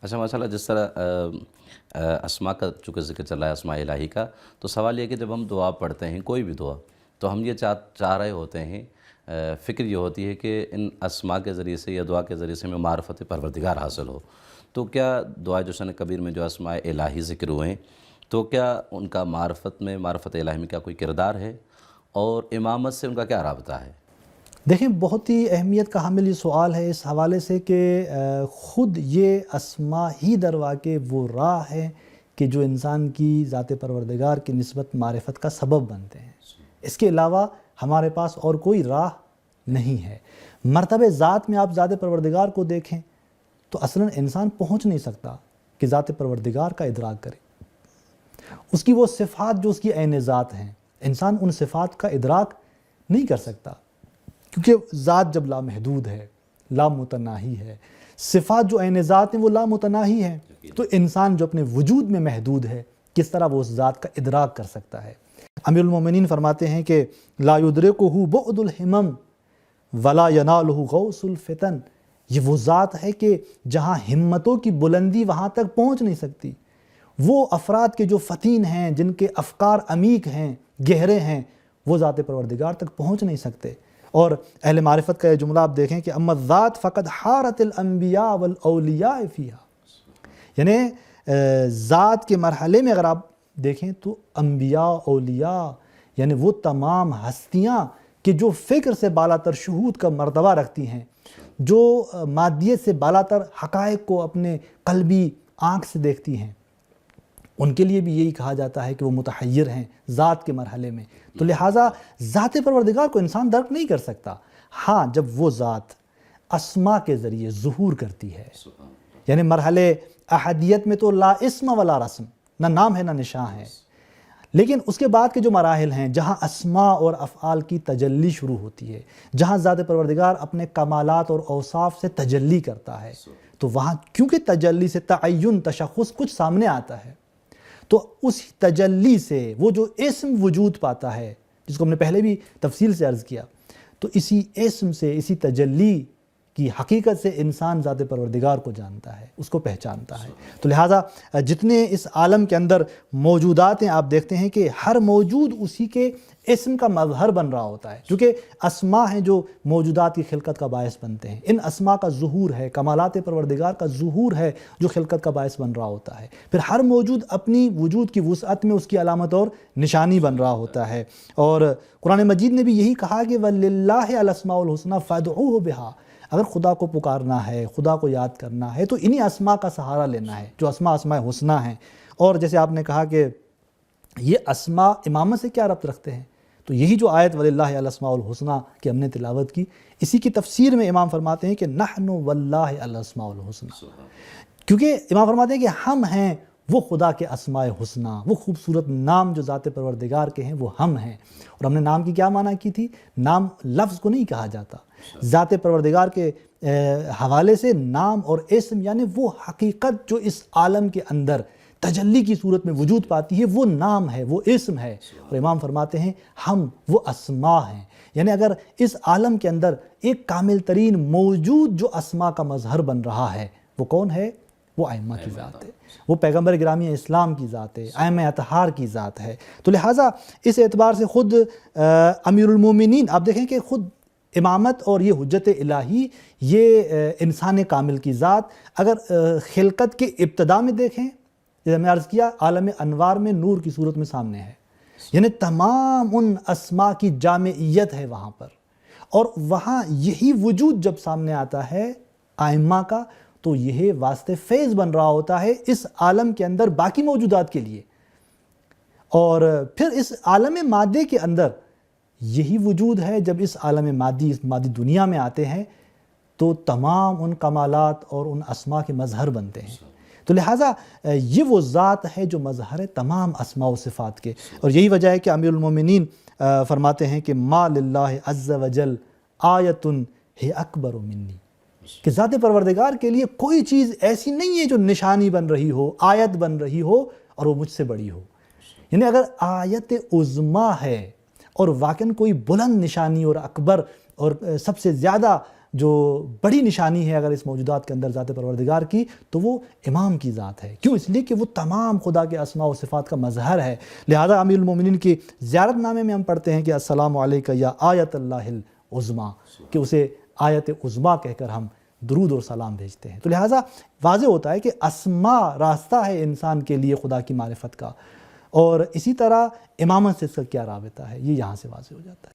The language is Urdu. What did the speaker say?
اچھا ماشاء اللہ، جس طرح اسماء کا چونکہ ذکر چل رہا ہے، اسماء الہی کا، تو سوال یہ کہ جب ہم دعا پڑھتے ہیں کوئی بھی دعا، تو ہم یہ چاہ رہے ہوتے ہیں، فکر یہ ہوتی ہے کہ ان اسماء کے ذریعے سے یا دعا کے ذریعے سے ہمیں معرفت پروردگار حاصل ہو. تو کیا دعا جوشن کبیر میں جو اسماء الہی ذکر ہوئے ہیں، تو کیا ان کا معرفت الہی میں کیا کوئی کردار ہے، اور امامت سے ان کا کیا رابطہ ہے؟ دیکھیں، بہت ہی اہمیت کا حامل یہ سوال ہے اس حوالے سے کہ خود یہ اسماء ہی درواقع وہ راہ ہے کہ جو انسان کی ذات پروردگار کی نسبت معرفت کا سبب بنتے ہیں. اس کے علاوہ ہمارے پاس اور کوئی راہ نہیں ہے. مرتبہ ذات میں آپ ذات پروردگار کو دیکھیں تو اصلاً انسان پہنچ نہیں سکتا کہ ذات پروردگار کا ادراک کرے. اس کی وہ صفات جو اس کی عین ذات ہیں، انسان ان صفات کا ادراک نہیں کر سکتا، کیونکہ ذات جب لامحدود ہے، لامتناہی ہے، صفات جو عین ذات ہیں وہ لامتناہی ہیں، تو انسان جو اپنے وجود میں محدود ہے کس طرح وہ اس ذات کا ادراک کر سکتا ہے؟ امیر المومنین فرماتے ہیں کہ لا یدرکہ بعد الہمم ولا ینالہ غوث الفتن. یہ وہ ذات ہے کہ جہاں ہمتوں کی بلندی وہاں تک پہنچ نہیں سکتی. وہ افراد کے جو فتین ہیں، جن کے افکار عمیق ہیں، گہرے ہیں، وہ ذات پروردگار تک پہنچ نہیں سکتے. اور اہل معرفت کا یہ جملہ آپ دیکھیں کہ اما الذات فقد حارت الانبیاء والاولیاء فیہا. یعنی ذات کے مرحلے میں اگر آپ دیکھیں تو انبیاء، اولیاء، یعنی وہ تمام ہستیاں کہ جو فکر سے بالاتر شہود کا مرتبہ رکھتی ہیں، جو مادیت سے بالاتر حقائق کو اپنے قلبی آنکھ سے دیکھتی ہیں، ان کے لیے بھی یہی کہا جاتا ہے کہ وہ متحیر ہیں ذات کے مرحلے میں. تو لہٰذا ذات پروردگار کو انسان درک نہیں کر سکتا. ہاں، جب وہ ذات اسماء کے ذریعے ظہور کرتی ہے، یعنی مرحلے احدیت میں تو لا اسم ولا رسم، نہ نام ہے نہ نشان ہے، لیکن اس کے بعد کے جو مراحل ہیں جہاں اسماء اور افعال کی تجلی شروع ہوتی ہے، جہاں ذات پروردگار اپنے کمالات اور اوصاف سے تجلی کرتا ہے، تو وہاں کیونکہ تجلی سے تعین، تشخص کچھ سامنے آتا ہے، تو اس تجلی سے وہ جو اسم وجود پاتا ہے، جس کو ہم نے پہلے بھی تفصیل سے عرض کیا، تو اسی اسم سے، اسی تجلی کی حقیقت سے انسان ذات پروردگار کو جانتا ہے، اس کو پہچانتا ہے. تو لہٰذا جتنے اس عالم کے اندر موجودات ہیں، آپ دیکھتے ہیں کہ ہر موجود اسی کے اسم کا مظہر بن رہا ہوتا ہے، کیونکہ اسماء ہیں جو موجودات کی خلقت کا باعث بنتے ہیں. ان اسماء کا ظہور ہے، کمالات پروردگار کا ظہور ہے جو خلقت کا باعث بن رہا ہوتا ہے. پھر ہر موجود اپنی وجود کی وسعت میں اس کی علامت اور نشانی بن رہا ہوتا ہے. اور قرآن مجید نے بھی یہی کہا کہ وَلِلَّهِ الْأَسْمَاءُ الْحُسْنَىٰ فَادْعُوهُ بِهَا. اگر خدا کو پکارنا ہے، خدا کو یاد کرنا ہے، تو انہی اسماء کا سہارا لینا ہے جو اسماء حسنہ ہیں. اور جیسے آپ نے کہا کہ یہ اسماء امامت سے کیا ربط رکھتے ہیں، تو یہی جو آیت وَلِلَّهِ الْأَسْمَاءُ الْحُسْنَىٰ کہ ہم نے تلاوت کی، اسی کی تفسیر میں امام فرماتے ہیں کہ نحن وَاللَّهِ الْأَسْمَاءُ الْحُسْنَىٰ. کیونکہ امام فرماتے ہیں کہ ہم ہیں وہ خدا کے اسماء حسنہ، وہ خوبصورت نام جو ذات پروردگار کے ہیں وہ ہم ہیں. اور ہم نے نام کی کیا معنی کی تھی؟ نام لفظ کو نہیں کہا جاتا، ذات پروردگار کے حوالے سے نام اور اسم یعنی وہ حقیقت جو اس عالم کے اندر تجلی کی صورت میں وجود پاتی ہے، وہ نام ہے، وہ اسم ہے. اور امام فرماتے ہیں ہم وہ اسماء ہیں. یعنی اگر اس عالم کے اندر ایک کامل ترین موجود جو اسماء کا مظہر بن رہا ہے، وہ کون ہے؟ وہ ائمہ کی ذات ہے، وہ پیغمبر گرامی اسلام کی ذات ہے، ائمہ اطہار کی ذات ہے. تو لہٰذا اس اعتبار سے خود امیر المومنین آپ دیکھیں کہ خود امامت اور یہ حجت الہی، یہ انسان کامل کی ذات اگر خلقت کے ابتدا میں دیکھیں، جیسے میں عرض کیا عالم انوار میں نور کی صورت میں سامنے ہے، یعنی تمام ان اسماء کی جامعیت ہے وہاں پر. اور وہاں یہی وجود جب سامنے آتا ہے ائمہ کا، تو یہ واسطے فیض بن رہا ہوتا ہے اس عالم کے اندر باقی موجودات کے لیے. اور پھر اس عالم مادے کے اندر یہی وجود ہے، جب اس عالم مادی، اس مادی دنیا میں آتے ہیں تو تمام ان کمالات اور ان اسماء کے مظہر بنتے ہیں. تو لہٰذا یہ وہ ذات ہے جو مظہر ہے تمام اسماء و صفات کے. اور یہی وجہ ہے کہ امیر المومنین فرماتے ہیں کہ ما للہ عز وجل آیت ہی اکبر منی، کہ ذات پروردگار کے لیے کوئی چیز ایسی نہیں ہے جو نشانی بن رہی ہو، آیت بن رہی ہو اور وہ مجھ سے بڑی ہو. یعنی اگر آیت عظمیٰ ہے اور واقعاً کوئی بلند نشانی اور اکبر اور سب سے زیادہ جو بڑی نشانی ہے اگر اس موجودات کے اندر ذات پروردگار کی تو وہ امام کی ذات ہے. کیوں؟ اس لیے کہ وہ تمام خدا کے اسماء و صفات کا مظہر ہے. لہذا امیر المومنین کی زیارت نامے میں ہم پڑھتے ہیں کہ السلام علیکہ یا آیت اللہ العظمیٰ، کہ اسے آیت عظمیٰ کہہ کر ہم درود اور سلام بھیجتے ہیں. تو لہٰذا واضح ہوتا ہے کہ اسماء راستہ ہے انسان کے لیے خدا کی معرفت کا، اور اسی طرح امامت سے اس کا کیا رابطہ ہے، یہ یہاں سے واضح ہو جاتا ہے.